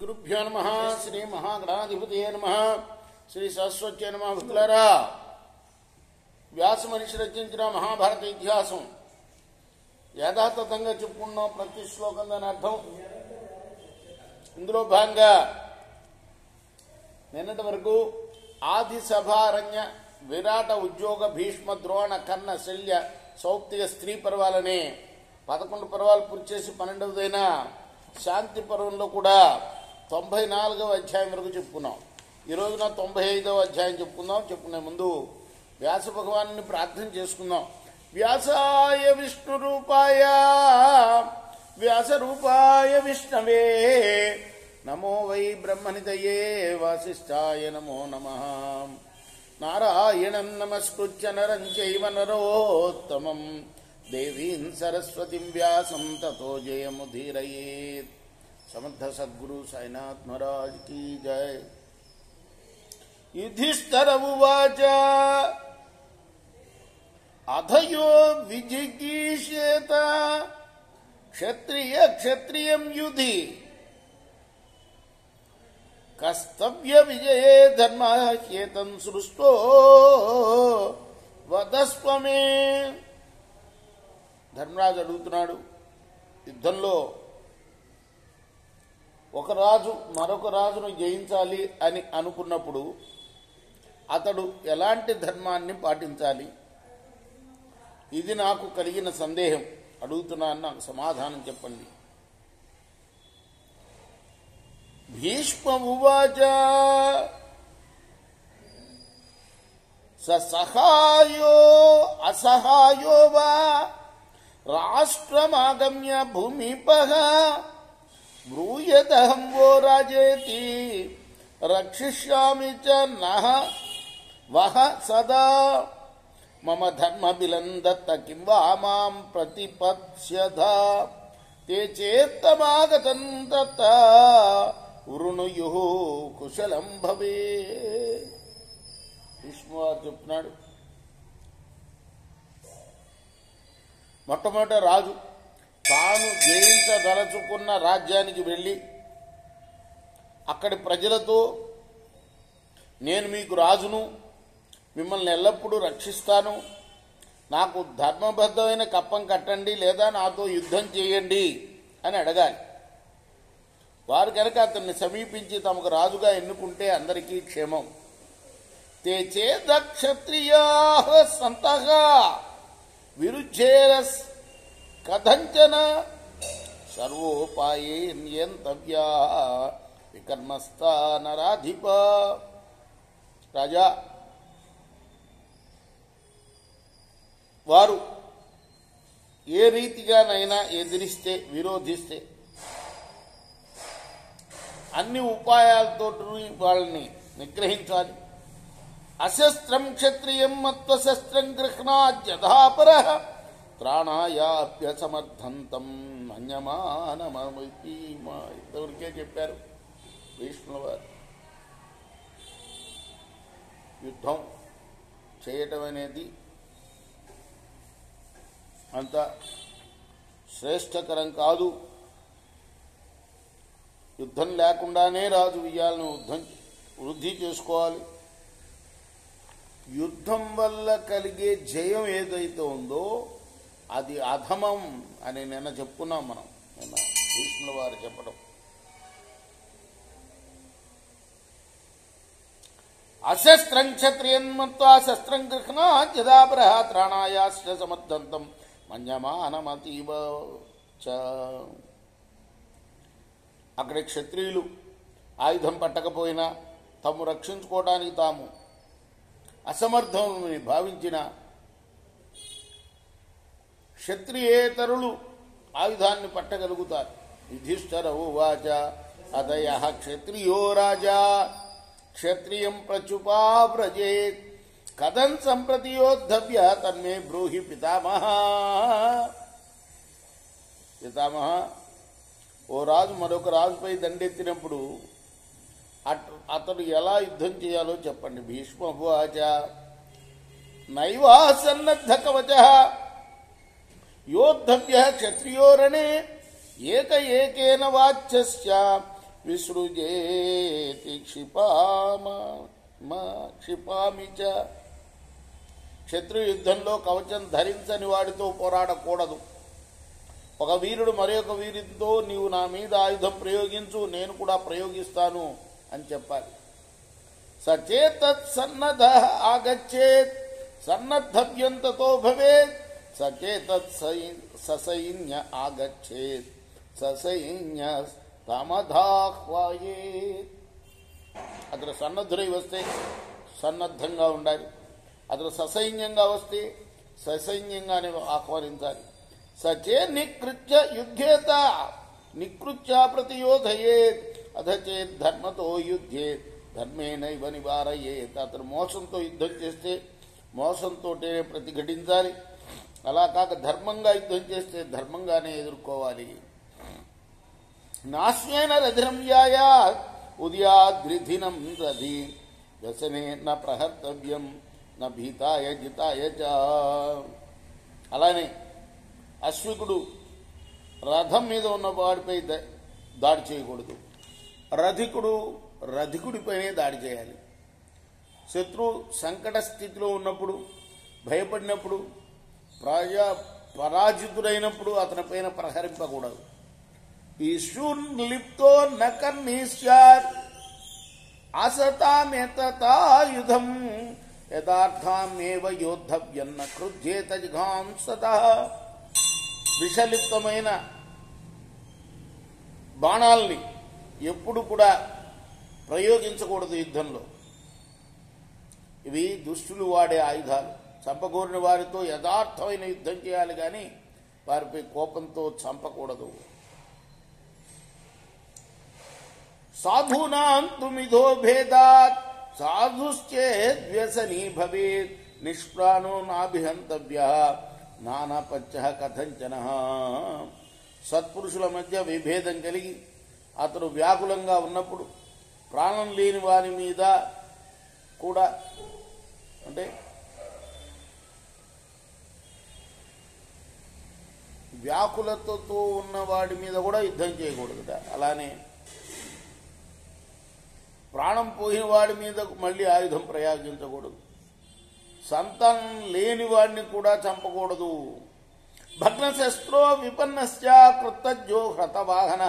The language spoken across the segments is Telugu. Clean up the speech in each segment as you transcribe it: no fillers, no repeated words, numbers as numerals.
శ్రీగురుభ్యో నమః. శ్రీ మహాగణాధిపతయే నమః. శ్రీ సరస్వత్యై నమః. భక్తులారా, వ్యాస మహర్షి రచించిన మహాభారత ఇతిహాసం యథాతథంగా చెప్పుకున్నాం. ప్రతి శ్లోకం దాని అర్థం. ఇందులో భాగంగా నిన్నటి వరకు ఆది సభారణ్య విరాట ఉద్యోగ భీష్మ ద్రోణ కర్ణ శల్య సౌప్తిక స్త్రీ పర్వాలని 11 పర్వాలు పూర్తి చేసి 12వదైన శాంతి పర్వంలో కూడా 94వ అధ్యాయం వరకు చెప్పుకున్నాం. ఈ రోజున 95వ అధ్యాయం చెప్పుకునే ముందు వ్యాస భగవాను ప్రార్థన చేసుకుందాం. వ్యాసాయ విష్ణు రూపాయ వ్యాస రూపాయ విష్ణవే నమో వై బ్రహ్మనిదయే వాసిష్ఠాయ నమో నమః. నారాయణం నమస్కృత్య నరం చైవ నరోత్తమం దేవీం సరస్వతిం వ్యాసం తతో జయముదీరయేత్. సమర్థ సద్గురు సాయినాథ్ మహారాజ్ కీ జై. యుధిష్ఠిర ఉవాచ అధయో విజిగీషేత క్షత్రియం యుధి కస్తవ్య విజయే ధర్మ హేతం సృష్టో వదస్వమే. ధర్మరాజు అడుగుతున్నాడు, యుద్ధంలో ఒక రాజు మరొక రాజును జయించాలి అని అనుకున్నప్పుడు అతడు ఎలాంటి ధర్మాన్ని పాటించాలి? ఇది నాకు కలిగిన సందేహం. అడుగుతున్నాను, నాకు సమాధానం చెప్పండి. భీష్మ ఉవాచ సహాయో అసహాయో వా రాష్ట్రమాగమ్య భూమిపః బ్రూయదహం వో రాజేతి రక్షిష్యామి చ నః వహ సదా మమ ధర్మబిలం దత్త కిం వా మాం ప్రతిపత్స్యథ తే చేత్తమాగతం దత్త వృణుయుః కుశలం భవే. భీష్మవారు చెప్తున్నాడు, మొట్టమొదట రాజు తాను జయించదలుచుకున్న రాజ్యానికి వెళ్ళి అక్కడి ప్రజలతో, నేను మీకు రాజును, మిమ్మల్ని ఎల్లప్పుడూ రక్షిస్తాను, నాకు ధర్మబద్ధమైన కప్పం కట్టండి లేదా నాతో యుద్ధం చేయండి అని అడగాలి. వారు కనుక అతన్ని సమీపించి తమకు రాజుగా ఎన్నుకుంటే అందరికీ క్షేమం. తే చేద క్షత్రియాః సంతః విరుద్ధేరస్ కథంచన సర్వోపాయేన్యంతవ్యా వికర్మస్థా నరాధిప. రాజా, వారు ఏ రీతిగానైనా ఎదిరిస్తే, విరోధిస్తే అన్ని ఉపాయాలతో వాళ్ళని నిగ్రహించాలి. అశస్త్రం క్షత్రియం మత్వ శస్త్రం గృహ్ణాద్యథాపరః త్రాణాయాప్యసమర్థంతం మన్యమానమమితి. ఇంతవరకే చెప్పారు భీష్ముల వారు. యుద్ధం చేయటం అనేది అంత శ్రేష్టకరం కాదు. యుద్ధం లేకుండానే రాజు విజయాలను వృద్ధి చేసుకోవాలి. యుద్ధం వల్ల కలిగే జయం ఏదైతే ఉందో అది అధమం అని నిన్న చెప్పుకున్నాం మనం. నిన్న భీష్ముల వారు చెప్పడం, అశస్త్రం క్షత్రియం మత్వా శస్త్రం గృహ్ణాద్యథాపరః త్రాణాయాస్య సమర్థంతం మన్యమానమతీవ చ. అక్కడి క్షత్రియులు ఆయుధం పట్టకపోయినా తాము రక్షించుకోవడానికి తాము అసమర్థమని భావించిన క్షత్రియేతరులు ఆయుధాన్ని పట్టగలుగుతారు. యుధిష్ఠిర ఉవాచ అదయః క్షత్రియో రాజా క్షత్రియం ప్రచుపావ్రజేత్ కథం సంప్రతి యోద్ధవ్య తన్మే బ్రూహి పితామహ. పితామహ, ఓ రాజు మరొక రాజుపై దండెత్తినప్పుడు అతడు ఎలా యుద్ధం చేయాలో చెప్పండి. భీష్మ ఉవాచ నైవాసన్నద్ధ కవచః యోద్ధవ్య క్షత్రియోరణే ఏక ఏకేన వాచ్యస్య విసృజేతి క్షిపామి చ. శత్రు యుద్ధంలో కవచం ధరించని వాడితో పోరాడకూడదు. ఒక వీరుడు మరొక వీరుడితో నీవు నా మీద ఆయుధం ప్రయోగించు, నేను కూడా ప్రయోగిస్తాను అని చెప్పాలి. సచేతత్ సన్నద్ధ ఆగచ్చేత్ సన్నద్ధవ్యంతతో భవేత్. సచేతత్ ససైన్య ఆగచ్చేత్ ససైన్య తమధాహ్వాయేత్. అతను సన్నద్ధుడై వస్తే సన్నద్ధంగా ఉండాలి. అతను ససైన్యంగా వస్తే ససైన్యంగానే ఆహ్వానించాలి. సచే నికృత్య యుద్ధేత నికృత్య ప్రతియోధయేత్ అథ చేత్ ధర్మతో యుద్ధేత్ ధర్మేనైవ నివారయేత్. అతను మోసంతో యుద్ధం చేస్తే మోసంతోటే ప్రతిఘటించాలి. అలా కాక ధర్మంగా యుద్ధం చేస్తే ధర్మంగానే ఎదుర్కోవాలి. నాశ్వేన రధిరం యాయా ఉదయాద్రిధినం రథి వ్యసనే న ప్రహర్తవ్యం న భీతాయ జితాయ చ. అలానే అశ్వికుడు రథం మీద ఉన్న వాడిపై దాడి చేయకూడదు. రథికుడిపైనే దాడి చేయాలి. శత్రు సంకట స్థితిలో ఉన్నప్పుడు, భయపడినప్పుడు, పరాజితుడైనప్పుడు అతనిపైన ప్రహరింపకూడదు. ఈశూన్లిప్తో నకర్ణీశ్యాత్ అసతామేతతాయుధం యథార్థామేవ యోద్ధవ్యన్న క్రుధ్యేత జిఘాంసతః. విషలిప్తమైన బాణాల్ని ఎప్పుడు కూడా ప్రయోగించకూడదు యుద్ధంలో. ఇవి దుష్టులు వాడే ఆయుధాలు. చంపగోరిన వారితో యథార్థమైన యుద్ధం చేయాలి కానీ వారిపై కోపంతో చంపకూడదు. సాధూనాం తుమిధో భేదాత్ సాధుశ్చేద్వ్యసనీ భవేత్ నిష్ప్రాణో నాభిహంతవ్యః నానాపత్యః కథంచనః. సత్పురుషుల మధ్య విభేదం కలిగి అతడు వ్యాకులంగా ఉన్నప్పుడు ప్రాణం లేని వారి మీద కూడా, అంటే వ్యాకులతతో ఉన్నవాడి మీద కూడా యుద్ధం చేయకూడదుట. అలానే ప్రాణం పోయిన వాడి మీద మళ్ళీ ఆయుధం ప్రయోగించకూడదు. సంతానం లేని వాడిని కూడా చంపకూడదు. భగ్నశస్త్రో విపన్నశ్చ కృతజ్జో హ్రతవాహన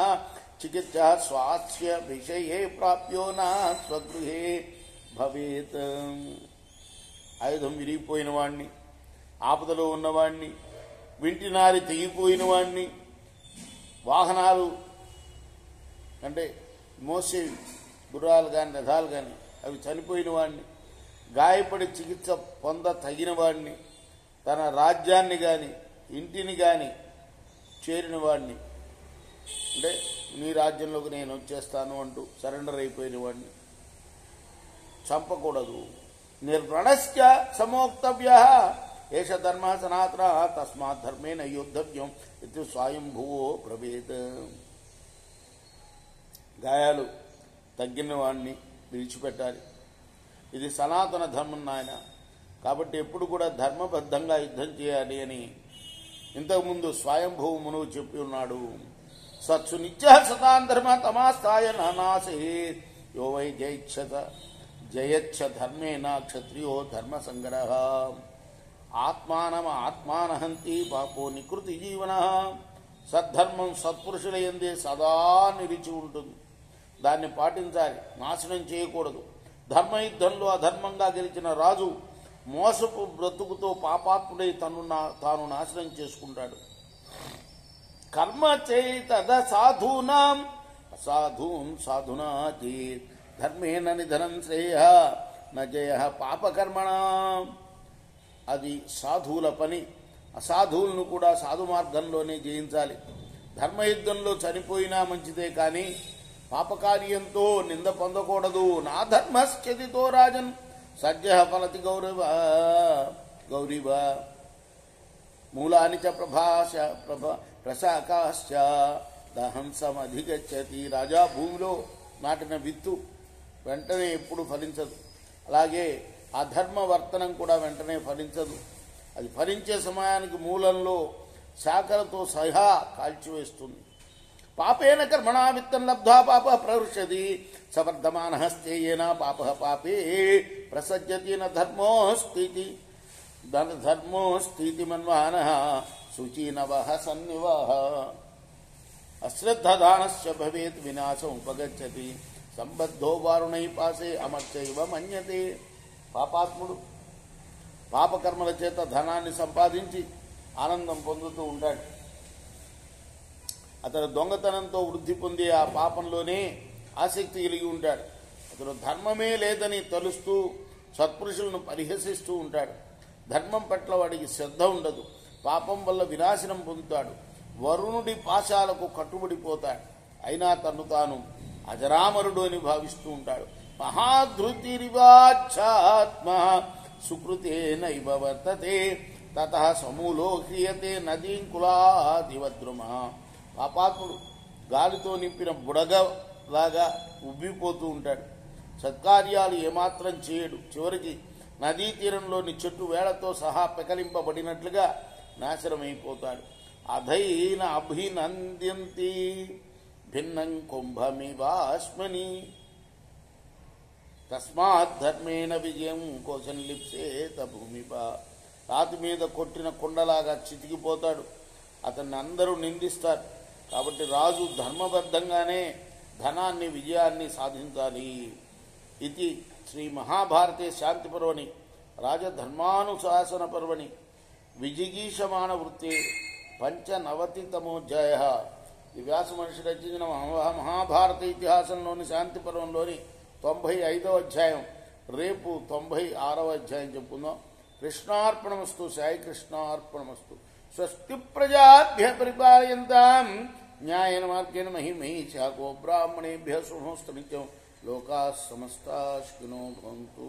చికిత్స స్వాస్య విషయే ప్రాప్యో నా స్వగృహే భవేత్. ఆయుధం విరిగిపోయిన వాడిని, ఆపదలో ఉన్నవాడిని, వింటినారి తెగిపోయిన వాడిని, వాహనాలు అంటే మోసేవి గుర్రాలు కానీ రథాలు కానీ అవి చనిపోయిన వాడిని, గాయపడి చికిత్స తగిన వాడిని, తన రాజ్యాన్ని కానీ ఇంటిని కానీ చేరిన వాడిని, అంటే నీ రాజ్యంలోకి నేను వచ్చేస్తాను అంటూ సరెండర్ అయిపోయిన వాడిని చంపకూడదు. నిర్వ్రణశ్చ సమోక్తవ్యః ఏష ధర్మ సనాతన తస్మాత్ ధర్మేణ యోద్ధవ్యం ఇది స్వయంభువో బ్రవీత్. గాయాలు తగ్గిన వాడిని విడిచిపెట్టాలి. ఇది సనాతన ధర్మం నాయన. కాబట్టి ఎప్పుడు కూడా ధర్మబద్ధంగా యుద్ధం చేయాలి అని ఇంతకుముందు స్వయంభువ మునువు చెప్పి ఉన్నాడు. సత్సు నిత్య సతాన్ ధర్మ తమాస్తాయ నానాసేత్ యో వై జయచ్చ ధర్మేణ క్షత్రియో ధర్మ సంగ్రహ ఆత్మానహంతి పాపో నికృతి జీవన. సద్ధర్మం సత్పురుషుల యందే సదా నిలిచి ఉంటుంది. దాన్ని పాటించాలి, నాశనం చేయకూడదు. ధర్మయుద్ధంలో అధర్మంగా గెలిచిన రాజు మోసపు బ్రతుకుతో పాపాత్ముడై తాను నాశనం చేసుకుంటాడు. కర్మ చేతద సాధూనాం అసాధూన్ సాధునా చేత్ ధర్మేణ నిధనం శ్రేయ న జయ పాపకర్మణ. అది సాధువుల పని. అసాధువులను కూడా సాధు మార్గంలోనే జయించాలి. ధర్మయుద్ధంలో చనిపోయినా మంచిదే కానీ పాపకార్యంతో నింద పొందకూడదు. నా ధర్మశ్చదితో రాజన్ సజ్జ ఫలతి గౌరీవ మూలాని చ ప్రశాకాశ్చ దహంసమధిగచ్చతి. రాజా భూమిలో నాటిన విత్తు వెంటనే ఎప్పుడు ఫలించదు. అలాగే అధర్మవర్తనం కూడా వెంటనే ఫలించదు. అది ఫలించే సమయానికి మూలంలో శాఖలతో సహా కాల్చివేస్తుంది. పాపేన కర్మణా విత్తం లబ్ధ్వా పాప ప్రవృషతి సవర్ధమాన స్థేయేన పాప పాపే ప్రసజ్యతి ధర్మోస్తి మన్వాన శుచీనవ సన్నివః అశ్రద్ధదానస్య భవేత్ వినాశం ఉపగచ్చతి సంబద్ధో వారుణై పాసే అమర్చైవ మన్యతే. పాపాత్ముడు పాపకర్మల చేత ధనాన్ని సంపాదించి ఆనందం పొందుతూ ఉంటాడు. అతను దొంగతనంతో వృద్ధి పొంది ఆ పాపంలోనే ఆసక్తి కలిగి ఉంటాడు. అతను ధర్మమే లేదని తలుస్తూ సత్పురుషులను పరిహసిస్తూ ఉంటాడు. ధర్మం పట్ల వాడికి శ్రద్ధ ఉండదు. పాపం వల్ల వినాశనం పొందుతాడు. వరుణుడి పాశాలకు కట్టుబడిపోతాడు. అయినా తను తాను అజరామరుడు అని భావిస్తూ ఉంటాడు. మహాధృతిరివాచ్ఛాత్మ సుకృతేనైవ వర్తతే తతః సమూలో హ్రియతే నదీం కులాదివద్రుమ. పాపాత్ముడు గాలితో నింపిన బుడగలాగా ఉబ్బిపోతూ ఉంటాడు. సత్కార్యాలు ఏమాత్రం చేయడు. చివరికి నదీ తీరంలోని చెట్టు వేళ్లతో సహా పెకలింపబడినట్లుగా నాశనమైపోతాడు. అధైన అభినంద్యంతి భిన్నం కుంభమివాస్మని తస్మాత్ ధర్మేణ విజయం కోసం లిప్సేత భూమిప. రాతి మీద కొట్టిన కుండలాగా చితికిపోతాడు. అతన్ని అందరూ నిందిస్తారు. కాబట్టి రాజు ధర్మబద్ధంగానే ధనాన్ని విజయాన్ని సాధించాలి. ఇది శ్రీ మహాభారతే శాంతి పర్వణి రాజధర్మానుశాసన పర్వణి విజిగీషమాణ వృత్తే 95తమోధ్యాయ. ఈ వ్యాస మహర్షి రచించిన మహాభారత ఇతిహాసంలోని శాంతి పర్వంలోని 95వ అధ్యాయం. రేపు 96వ అధ్యాయం చెప్పుకుందాం. కృష్ణార్పణమస్తు. సాయి కృష్ణార్పణమస్తు. స్వస్తి ప్రజాభ్య పరిపాలయంతాం న్యాయేన మార్గేణ మహిమహీషా గో బ్రాహ్మణేభ్యः శుభమస్తు నిత్యం. లోకాः సమస్తాः సుఖినో భవంతు.